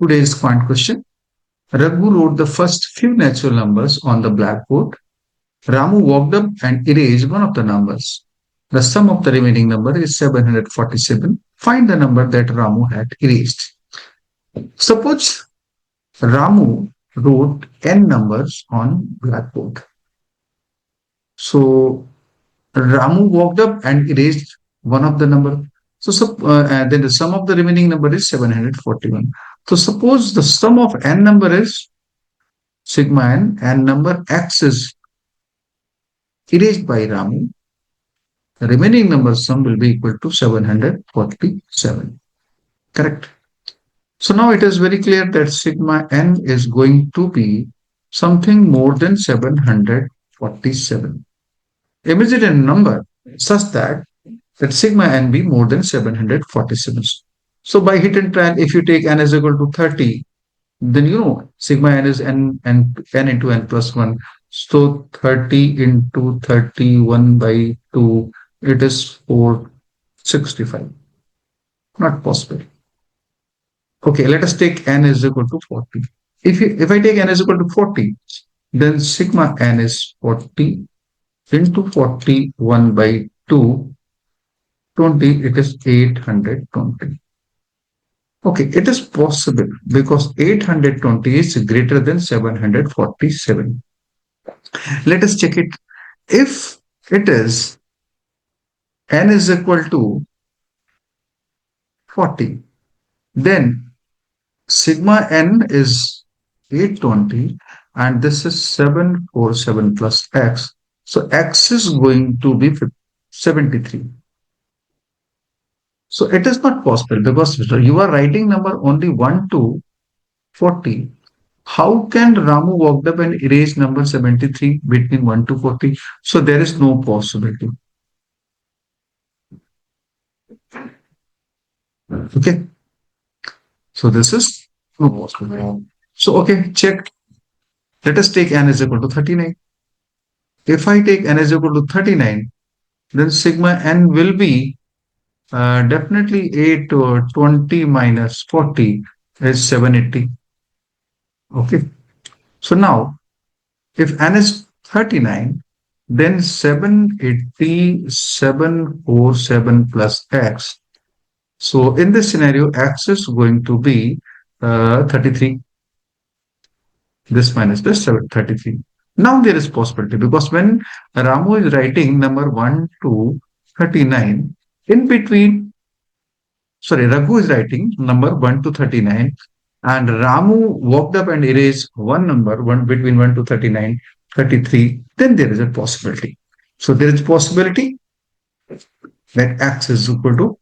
Today's quant question. Raghu wrote the first few natural numbers on the blackboard. Ramu walked up and erased one of the numbers. The sum of the remaining number is 747. Find the number that Ramu had erased. Suppose Ramu wrote n numbers on blackboard. So Ramu walked up and erased one of the number. Then the sum of the remaining number is 741. So suppose the sum of n number is sigma n and number x is erased by Ramu. The remaining number sum will be equal to 747. Correct. So now it is very clear that sigma n is going to be something more than 747. Imagine a number such that sigma n be more than 747. So by hit and trial, if you take n is equal to 30, then you know sigma n is n into n plus 1. So 30 into 31 by 2, it is 465. Not possible. Okay, let us take n is equal to 40. If I take n is equal to 40, then sigma n is 40 into 41 by 2, 20, it is 820. Okay, it is possible because 820 is greater than 747. Let us check it. If it is n is equal to 40, then sigma n is 820 and this is 747 plus x. So x is going to be 73. So it is not possible because you are writing number only 1 to 40. How can Ramu walk up and erase number 73 between 1 to 40? So there is no possibility. Okay. So this is no possibility. So okay, check. Let us take n is equal to 39. If I take n is equal to 39, then sigma n will be definitely 820 minus 40 is 780. Okay. So now, if n is 39, then 780, 747 plus x. So in this scenario, x is going to be 33. This minus this 33. Now there is possibility because when Ramu is writing number 1 to 39, in between, Raghu is writing number 1 to 39 and Ramu walked up and erased one number, one between 1 to 39, 33, then there is a possibility. So there is possibility that x is equal to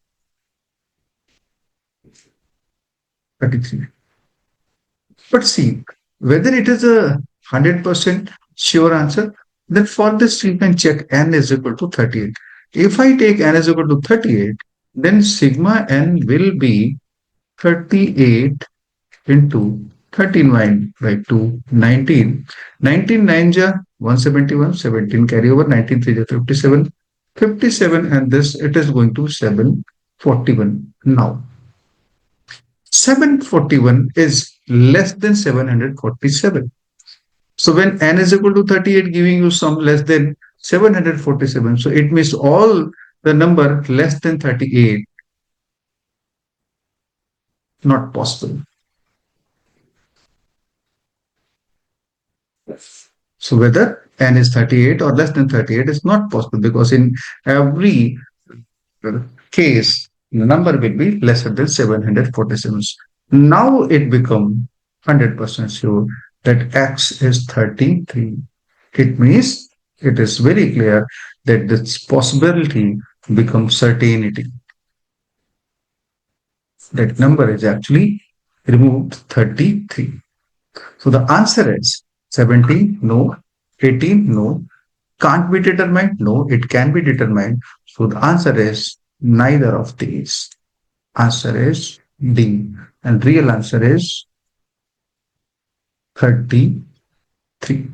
33. But see, whether it is a 100% sure answer, then for this you can check n is equal to 38. If I take n is equal to 38, then sigma n will be 38 into 39 by 2, 19. 19 9 ja 171, 17 carry over, 19 3 ja 57, 57 and this it is going to 741. Now, 741 is less than 747. So when n is equal to 38 giving you some less than 747, so it means all the number less than 38 not possible. So whether n is 38 or less than 38 is not possible because in every case the number will be lesser than 747. Now it becomes 100% sure that x is 33. It means it is very clear that this possibility becomes certainty. That number is actually removed 33. So the answer is 17, no. 18, no. Can't be determined, no. It can be determined. So the answer is neither of these. Answer is D. And real answer is 33.